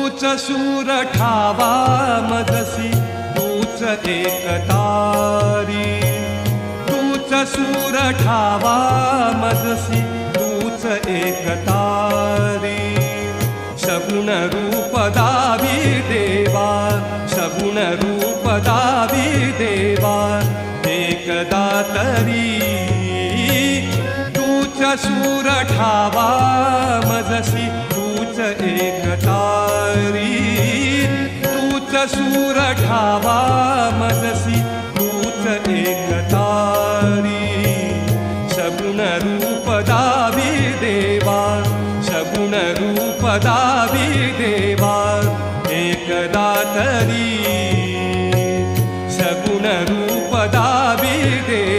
तूच सूर ठावा मजसी तूच एकतारी, तूच सूर ठावा मजसी तूच एकतारी। सगुण रूप दावी देवा, सगुण रूप दावी देवा, एकदा तरी तूच सूर ठावा मजसी तूच एकतारी, तूच सूर ठावा मजसी तूच एकतारी। सगुण रूप दावी देवा, सगुण रूप दावी देवा, एकदा तरी सगुण रूप दावी देवा।